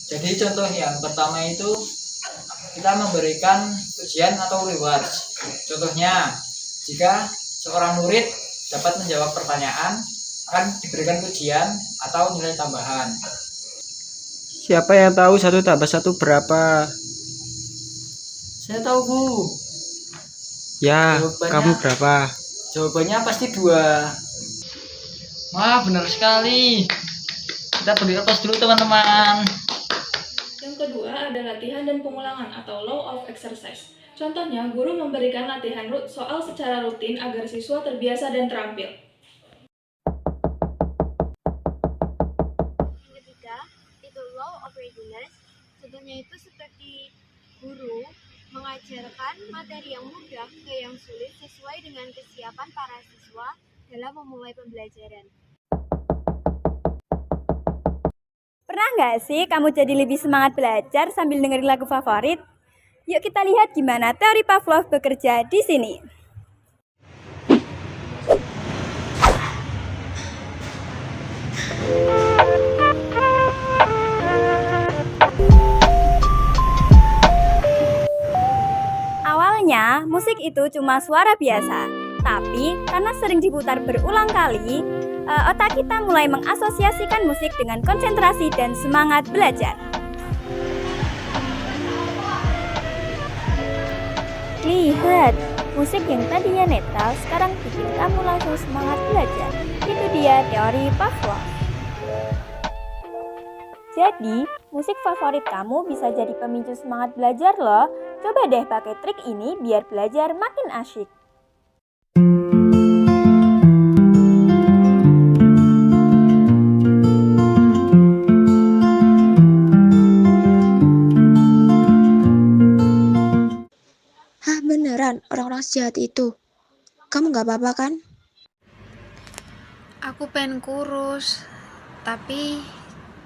Jadi contoh yang pertama itu kita memberikan ujian atau reward. Contohnya, jika seorang murid dapat menjawab pertanyaan, akan diberikan ujian atau nilai tambahan. Siapa yang tahu 1 tambah 1 berapa? Saya tahu, Bu. Ya, Jawabannya- kamu berapa? Jawabannya pasti 2. Wah, benar sekali. Kita beri aplaus dulu, teman-teman. Yang kedua ada latihan dan pengulangan atau law of exercise. Contohnya, guru memberikan latihan soal secara rutin agar siswa terbiasa dan terampil. Yang ketiga, itu law of readiness. Contohnya itu seperti guru mengajarkan materi yang mudah ke yang sulit sesuai dengan kesiapan para siswa dalam memulai pembelajaran. Pernah nggak sih kamu jadi lebih semangat belajar sambil dengerin lagu favorit? Yuk kita lihat gimana teori Pavlov bekerja di sini. Awalnya, musik itu cuma suara biasa. Tapi, karena sering diputar berulang kali, otak kita mulai mengasosiasikan musik dengan konsentrasi dan semangat belajar. Lihat, musik yang tadinya netral sekarang bikin kamu langsung semangat belajar. Itu dia teori Pavlov. Jadi, musik favorit kamu bisa jadi pemicu semangat belajar loh. Coba deh pakai trik ini biar belajar makin asyik. Hah, beneran orang-orang sejahat itu? Kamu gak apa-apa kan? Aku pengen kurus, tapi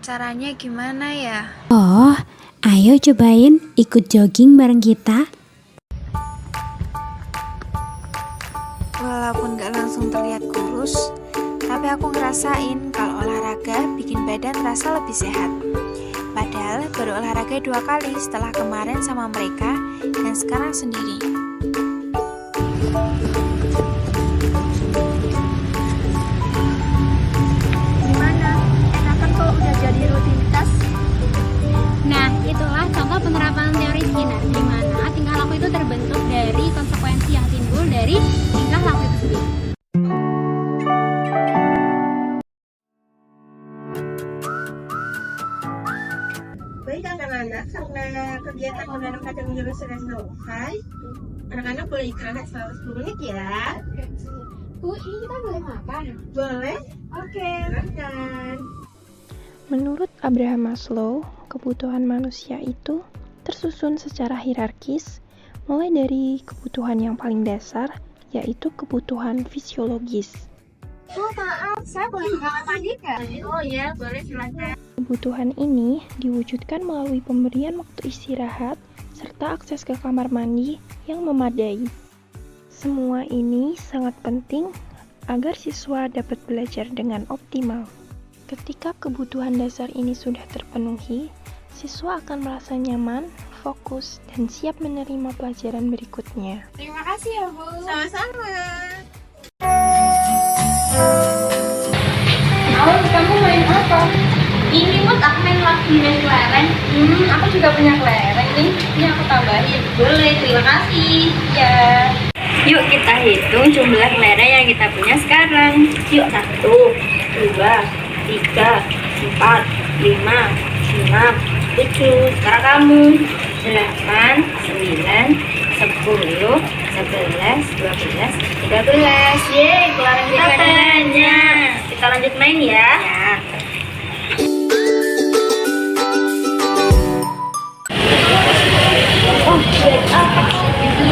caranya gimana ya? Oh, ayo cobain ikut jogging bareng kita. Walaupun gak langsung terlihat kurus, tapi aku ngerasain kalau olahraga bikin badan terasa lebih sehat. Padahal baru olahraga 2 kali setelah kemarin sama mereka dan sekarang sendiri. Gimana? Enakan kalau udah jadi rutinitas? Nah, itulah contoh penerapan teori Skinner, di mana tingkah laku itu terbentuk dari konsekuensi yang timbul dari tingkah laku itu sendiri. Baik anak-anak, karena kegiatan menanam kacang hijau sudah selesai, anak-anak boleh istirahat selama 10 menit ya. Bu, ini kita boleh makan? Boleh? Oke, makan. Menurut Abraham Maslow, kebutuhan manusia itu tersusun secara hierarkis, mulai dari kebutuhan yang paling dasar, yaitu kebutuhan fisiologis. Oh, maaf, saya boleh makan lagi kan? Oh ya, boleh silakan. Kebutuhan ini diwujudkan melalui pemberian waktu istirahat serta akses ke kamar mandi yang memadai. Semua ini sangat penting agar siswa dapat belajar dengan optimal. Ketika kebutuhan dasar ini sudah terpenuhi, siswa akan merasa nyaman, fokus, dan siap menerima pelajaran berikutnya. Terima kasih ya, Bu. Sama-sama. Awal kamu main apa? Ini Mut, aku main lagi main kelereng. Aku juga punya kelereng nih. Ini aku tambahin. Boleh, terima kasih. Ya. Yuk kita hitung jumlah kelereng yang kita punya sekarang. Yuk 1, 2, 3, 4, 5, 6, 7. Sekarang kamu 8, 9, 10, 11, 12, 13. Yeay, kelereng kita banyak. Kita lanjut main ya.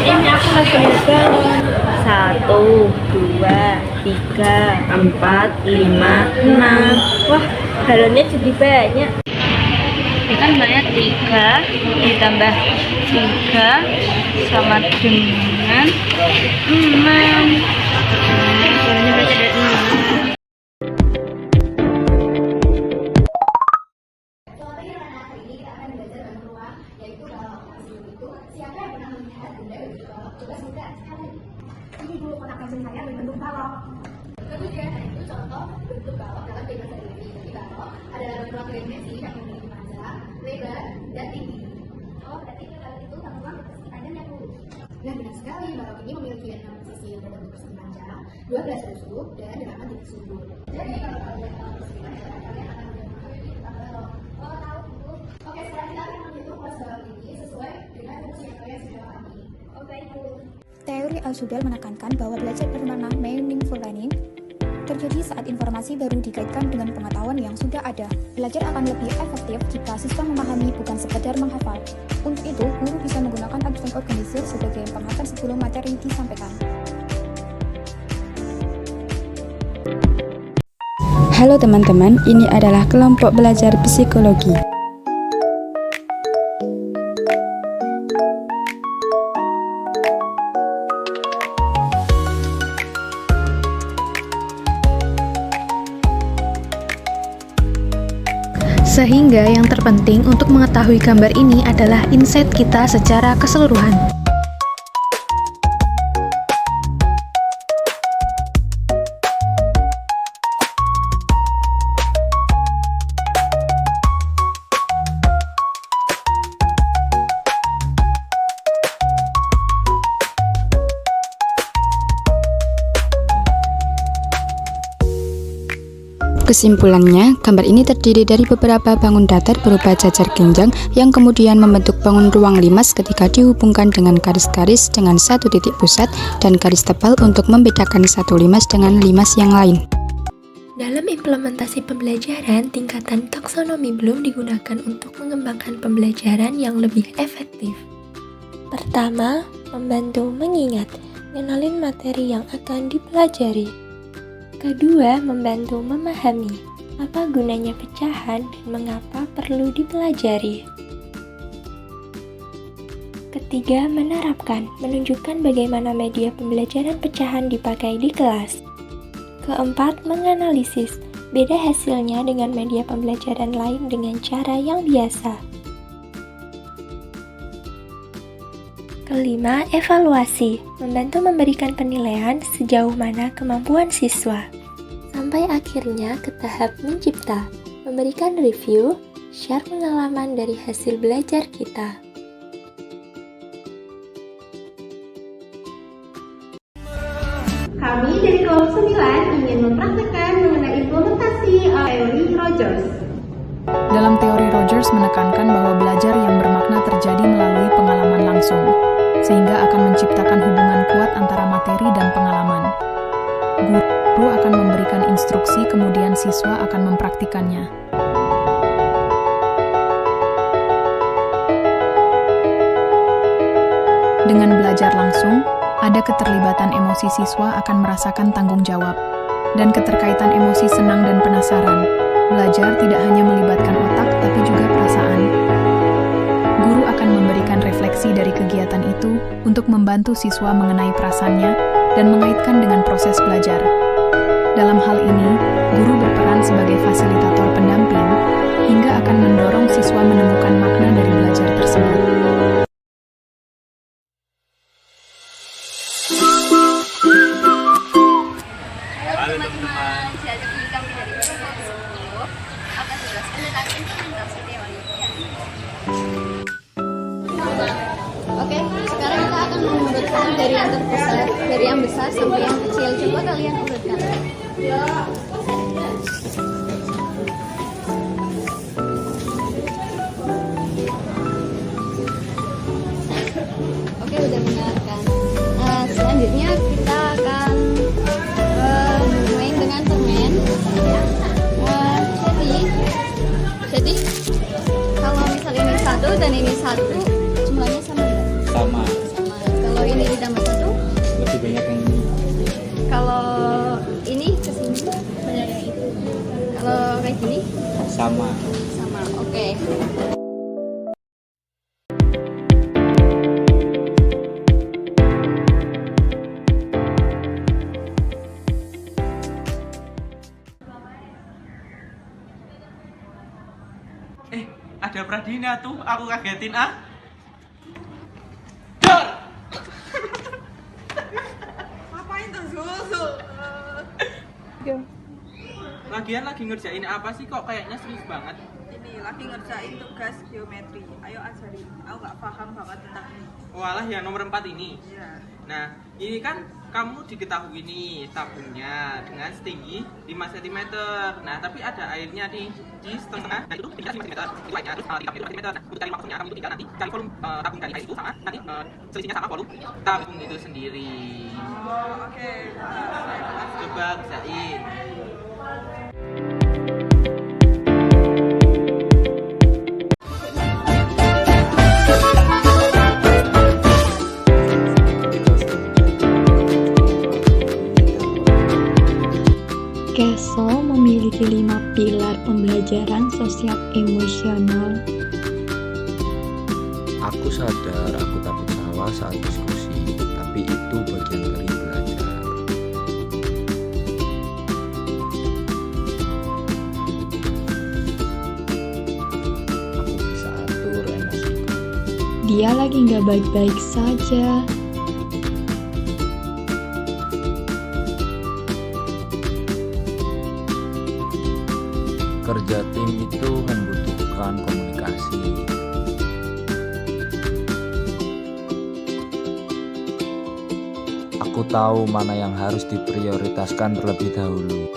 Ini aku lagi banget. 1, 2, 3, 4, 5, 6. Wah, galonnya jadi banyak. Ini kan banyak 3 ditambah 3 sama dengan 6. Galonnya berarti ada 6. maksud saya berbentuk balok. Ketiga, itu contoh bentuk balok dalam bahasa Inggris. Jadi balok adalah bentuk dimensi yang memiliki panjang, lebar, dan tinggi. Oh, berarti itu tampilan persegi panjang yang lurus. Nah, benar sekali, balok ini memiliki 6 sisi yang berbentuk persegi panjang, 12 tusuk, dan 8 titik sudut. Jadi kalau kalian tahu persegi panjang, kalian akan mengetahui tentang balok. Oh, tahu itu. Oke, sekarang kita akan menghitung ruas balok ini sesuai dengan fungsi yang kalian sudah pahami. Oke, itu. Teori Al-Sudal menekankan bahwa belajar bermakna meaningful learning terjadi saat informasi baru dikaitkan dengan pengetahuan yang sudah ada. Belajar akan lebih efektif jika siswa memahami bukan sekedar menghafal. Untuk itu, guru bisa menggunakan ajudan organisir sebagai pengantar sebelum materi disampaikan. Halo teman-teman, ini adalah kelompok belajar psikologi. Sehingga yang terpenting untuk mengetahui gambar ini adalah insight kita secara keseluruhan. Kesimpulannya, gambar ini terdiri dari beberapa bangun datar berupa jajar genjang yang kemudian membentuk bangun ruang limas ketika dihubungkan dengan garis-garis dengan satu titik pusat dan garis tebal untuk membedakan satu limas dengan limas yang lain. Dalam implementasi pembelajaran, tingkatan taksonomi belum digunakan untuk mengembangkan pembelajaran yang lebih efektif. Pertama, membantu mengingat, mengenalin materi yang akan dipelajari. Kedua, membantu memahami apa gunanya pecahan dan mengapa perlu dipelajari. Ketiga, menerapkan, menunjukkan bagaimana media pembelajaran pecahan dipakai di kelas. Keempat, menganalisis, beda hasilnya dengan media pembelajaran lain dengan cara yang biasa. Kelima, evaluasi, membantu memberikan penilaian sejauh mana kemampuan siswa. Sampai akhirnya ke tahap mencipta, memberikan review, share pengalaman dari hasil belajar kita. Kami dari kelompok 9 ingin mempraktekkan mengenai implementasi teori Rogers. Dalam teori Rogers menekankan bahwa belajar yang bermakna terjadi melalui pengalaman langsung, sehingga akan menciptakan hubungan kuat antara materi dan pengalaman. Guru akan memberikan instruksi, kemudian siswa akan mempraktikannya. Dengan belajar langsung, ada keterlibatan emosi siswa akan merasakan tanggung jawab, dan keterkaitan emosi senang dan penasaran. Belajar tidak hanya melibatkan otak, tapi juga perasaan. Guru akan memberikan refleksi dari kegiatan itu untuk membantu siswa mengenai perasaannya dan mengaitkan dengan proses belajar. Dalam hal ini, guru berperan sebagai fasilitator pendamping hingga akan mendorong siswa menemukan makna dari belajar tersebut. Halo teman-teman, jadi kami dari kelompok 10 akan menjelaskan tentang implementasi teori. Oke, sekarang kita akan mengurutkan dari yang terbesar, dari yang besar sampai yang kecil. Coba kalian urutkan. Oke, udah benar kan? Nah, selanjutnya kita akan main dengan permen. Jadi kalau misalnya ini satu dan ini satu, jumlahnya sama nggak? Sama. Kalau ini ditambah satu, Lebih banyak yang ini. kalau ini kesini banyak yang itu. Kalau kayak gini Sama. sama. Oke. Ada Pradina tuh, aku kagetin ah. Ngapain tuh? susu. Lagian lagi ngerjain apa sih kok kayaknya serius banget? Ini lagi ngerjain tugas geometri. Ayo ajarin. Aku nggak paham banget tentang ini. Walah, yang nomor 4 ini. Iya. Nah, ini kan kamu diketahui nih tabungnya dengan setinggi 5 cm. Nah, tapi ada airnya di setengah. Nah, itu tinggal 5 cm. Itu airnya terus 3 cm. Nah, untuk cari maksudnya kamu itu tinggal nanti cari volume tabung dari air itu sama nanti selisihnya sama volume tabung itu sendiri. Oh, oke. Coba kerjain. Kesel memiliki 5 pilar pembelajaran sosial emosional. Aku sadar aku takut salah saat diskusi, tapi itu bagian dari belajar. Aku bisa atur emosiku. Dia lagi nggak baik-baik saja. Kerja tim itu membutuhkan komunikasi. Aku tahu mana yang harus diprioritaskan terlebih dahulu.